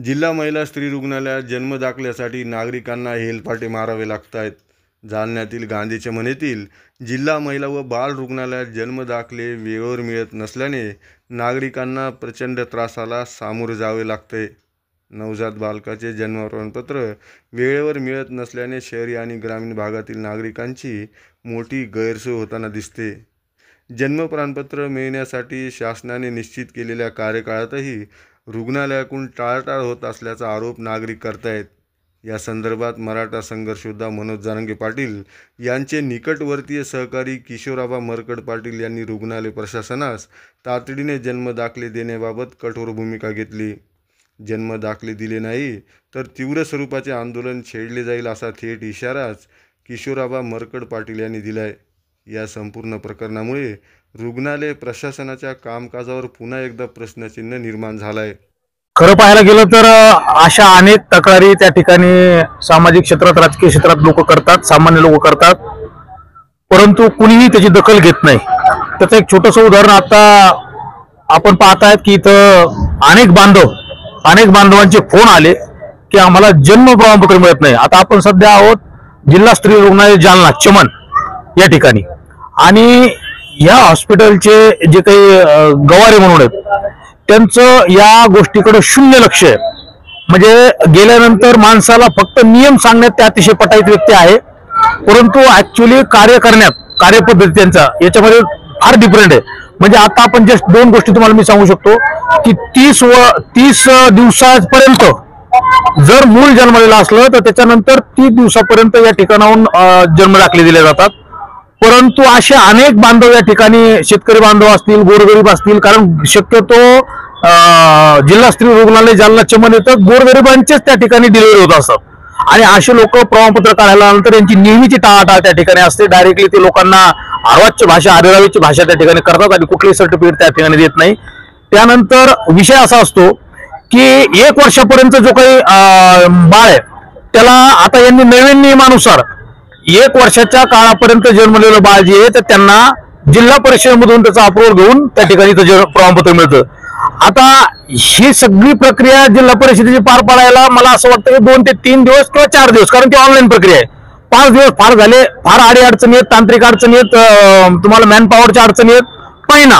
जिल्हा महिला स्त्री रुग्णालयात जन्मदाखल्यासाठी नागरिकांना हेलपाटे मारावे लागत आहेत. जालन्यातील गांधी चमन येथील जिल्हा महिला व बाल रुग्णालयात जन्मदाखले वेळेवर मिळत नसल्याने नागरिकांना प्रचंड त्रासाला सामोरे जावे लागते. नवजात बालकाचे जन्म प्रमाणपत्र वेळेवर मिळत नसल्याने शहरी आणि ग्रामीण भागातील नागरिकांची मोठी गैरसोय होताना दिसते. जन्म प्रमाणपत्र मिळण्यासाठी शासनाने निश्चित केलेल्या कार्यकाळातही रुग्णालयाकडून टाळाटाळ होत असल्याचा आरोप नागरिक करत आहेत. या संदर्भात मराठा संघर्ष योद्धा मनोज जरांगे पाटील यांचे निकटवर्तीय सहकारी किशोराबा मरकड पाटील यांनी रुग्णालय प्रशासनास तातडीने जन्मदाखले देण्याबाबत कठोर भूमिका घेतली. जन्मदाखले दिले नाही तर तीव्र स्वरूपाचे आंदोलन छेडले जाईल असा थेट इशाराच किशोराबा मरकड पाटील यांनी दिलाय. या संपूर्ण प्रकरणामुळे रुग्णालय प्रशासनाच्या कामकाजावर पुन्हा एकदा प्रश्नचिन्ह निर्माण झालाय. खरं पाहायला गेलं तर अशा अनेक तक्रारी त्या ठिकाणी सामाजिक क्षेत्रात राजकीय क्षेत्रात लोक करतात, सामान्य लोक करतात, परंतु कुणीही त्याची दखल घेत नाही. त्याचं एक छोटंसं उदाहरण आता आपण पाहतायत की इथं अनेक बांधवांचे फोन आले की आम्हाला जन्म प्रमाणपत्र मिळत नाही. आता आपण सध्या आहोत जिल्हा स्त्री रुग्णालय जालना चमन या ठिकाणी, आणि या हॉस्पिटलचे जे काही गवारे म्हणून आहेत त्यांचं या गोष्टीकडे शून्य लक्ष आहे. म्हणजे गेल्यानंतर माणसाला फक्त नियम सांगण्यात ते अतिशय पटाईत व्यक्ती आहे, परंतु ऍक्च्युअली कार्य करण्यात कार्यपद्धती त्यांचा याच्यामध्ये फार डिफरंट आहे. म्हणजे आता आपण जस्ट दोन गोष्टी तुम्हाला मी सांगू शकतो की 30 दिवसापर्यंत जर मूल जन्मलेलं असलं तर त्याच्यानंतर 30 दिवसापर्यंत या ठिकाणाहून जन्मदाखले दिले जातात. परंतु असे अनेक बांधव या ठिकाणी शेतकरी बांधव असतील, गोरगरीब असतील, कारण शक्यतो जिल्हा स्त्री रुग्णालय जालना चमन येतं गोरगरिबांचेच त्या ठिकाणी डिलिव्हरी होत असतात, आणि असे लोक प्रमाणपत्र काढायला नंतर यांची नेहमीची टाळाटाळ त्या ठिकाणी असते. डायरेक्टली ते लोकांना अर्वाच्य भाषा, आदिवासी भाषा त्या ठिकाणी करतात आणि कुठलेही सर्टिफिकेट त्या ठिकाणी देत नाही. त्यानंतर विषय असा असतो की 1 वर्षापर्यंत जो काही बाळ आहे त्याला आता यांनी नवीन नियमानुसार 1 वर्षाच्या काळापर्यंत जन्मलेलं बाळ जे आहे तर त्यांना जिल्हा परिषदेमधून त्याचा अप्रुव्हल घेऊन त्या ठिकाणी प्रमाणपत्र मिळतं. आता ही सगळी प्रक्रिया जिल्हा परिषदेची पार पाडायला मला असं वाटतं की 2 ते 3 दिवस किंवा 4 दिवस, कारण ती ऑनलाईन प्रक्रिया आहे. 5 दिवस फार झाले, फार अडचणी आहेत, तांत्रिक अडचणी आहेत, तुम्हाला मॅन पॉवरच्या अडचणी आहेत. महिना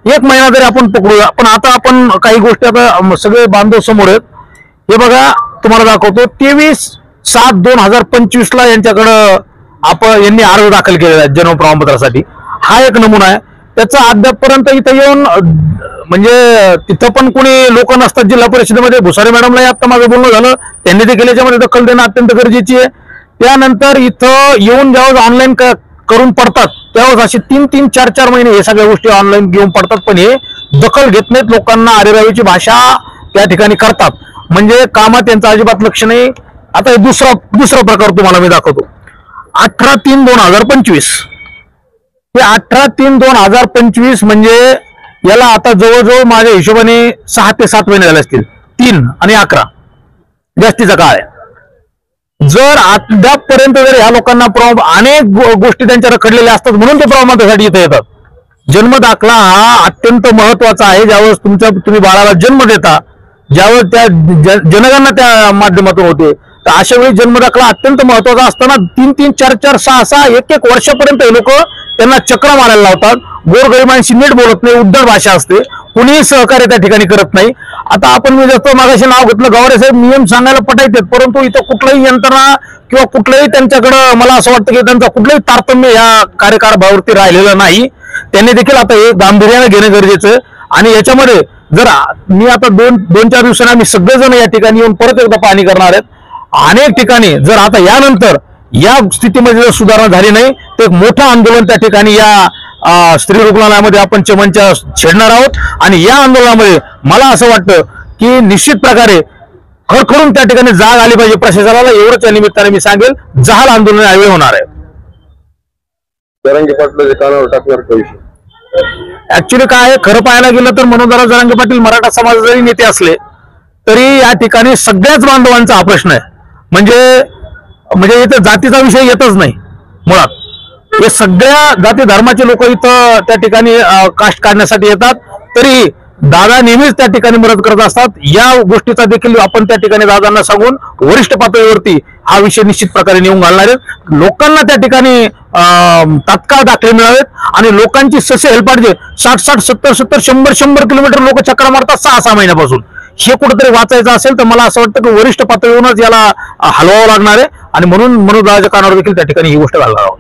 1 महिना जरी आपण पकडूया, पण आता आपण काही गोष्टी आता सगळे बांधव समोर आहेत. हे बघा तुम्हाला दाखवतो, 23/7/2025 ला यांच्याकडं यांनी अर्ज दाखल केलेला आहे जन्म प्रमाणपत्रासाठी. हा एक नमुना आहे. त्याचा अद्यापपर्यंत इथं येऊन म्हणजे तिथं पण कोणी लोक नसतात जिल्हा परिषदेमध्ये. भुसारे मॅडमला आता माझं बोलणं झालं, त्यांनी देखील याच्यामध्ये दखल देणं अत्यंत गरजेची आहे. त्यानंतर इथं येऊन ज्यावेळेस ऑनलाईन करून पडतात त्यावेळेस असे 3-3, 4-4 महिने हे सगळ्या गोष्टी ऑनलाईन घेऊन पडतात, पण हे दखल घेत नाहीत. लोकांना आरेरावीची भाषा त्या ठिकाणी करतात, म्हणजे कामात त्यांचं अजिबात लक्ष नाही. आता हे दुसरा प्रकार तुम्हाला मी दाखवतो. 18/3/2025 हे 18/3/2025 म्हणजे याला आता जवळजवळ माझ्या हिशोबाने 6 ते 7 महिने झाले असतील. 3 आणि 11 जास्तीचा काळ आहे. जर अद्यापपर्यंत जर ह्या लोकांना अनेक गोष्टी त्यांच्या रखडलेल्या असतात, म्हणून ते प्रमाणपत्रासाठी इथे येतात. जन्मदाखला हा अत्यंत महत्वाचा आहे. ज्यावेळेस तुम्ही बाळाला जन्म देता, ज्यावेळेस त्या जनगणना त्या माध्यमातून होते, तर अशा वेळी जन्मदाखला अत्यंत महत्वाचा असताना 3-3, 4-4, 6-6, 1-1 वर्षापर्यंत हे लोक त्यांना चक्र मारायला लावतात. गोरगरिबांशी नीट बोलत नाही, उद्धट भाषा असते, कुणीही सहकार्य त्या ठिकाणी करत नाही. आता आपण मी जसं मागाशी नाव घेतलं, गवारे साहेब नियम सांगायला पटायचे, परंतु इथं कुठलाही यंत्रणा किंवा कुठलंही त्यांच्याकडं मला असं वाटतं की त्यांचा कुठलंही तारतम्य या कार्यकारभारावरती राहिलेलं नाही. त्यांनी देखील आता हे गांभीर्याने घेणं गरजेचं आहे. आणि याच्यामध्ये जर मी आता 2-4 दिवसांनी आम्ही सगळेजण या ठिकाणी येऊन परत एकदा पाहणी करणार आहेत. अनेक ठिकाणी जर आता यानंतर या स्थितीमध्ये जर सुधारणा झाली नाही तर एक मोठं आंदोलन त्या ठिकाणी या स्त्री रुग्णालयामध्ये आपण चमनच्या छेडणार आहोत. आणि या आंदोलनामध्ये मला असं वाटतं की निश्चित प्रकारे खरखरून त्या ठिकाणी जाग आली पाहिजे प्रशासनाला. एवढंच या निमित्ताने मी सांगेल, जहाल आंदोलन यावेळी होणार आहे. जरांगे पाटील कानावर टाकणार ऍक्च्युली काय आहे, खरं पाहायला गेलं तर मनोज जरांगे पाटील मराठा समाजाचे जरी नेते असले तरी या ठिकाणी सगळ्याच बांधवांचा हा प्रश्न आहे. म्हणजे इथं जातीचा विषय येतच नाही मुळात. हे सगळ्या जाती धर्माचे लोक इथं त्या ठिकाणी कास्ट काढण्यासाठी येतात. तरी दादा नेहमीच त्या ठिकाणी मदत करत असतात. या गोष्टीचा देखील आपण त्या ठिकाणी दादांना सांगून वरिष्ठ पातळीवरती हा विषय निश्चित प्रकारे नेऊन घालणार आहेत. लोकांना त्या ठिकाणी तात्काळ दाखले मिळावेत आणि लोकांची ससे हेलपाटचे 60-60, 70-70, 100-100 किलोमीटर लोक चक्रा मारतात 6-6 महिन्यापासून. हे कुठेतरी वाचायचं असेल तर मला असं वाटतं की वरिष्ठ पातळीवरूनच याला हलवावं लागणार आहे आणि म्हणून दादाच्या कानावर देखील त्या ठिकाणी ही गोष्ट घालणार आहोत.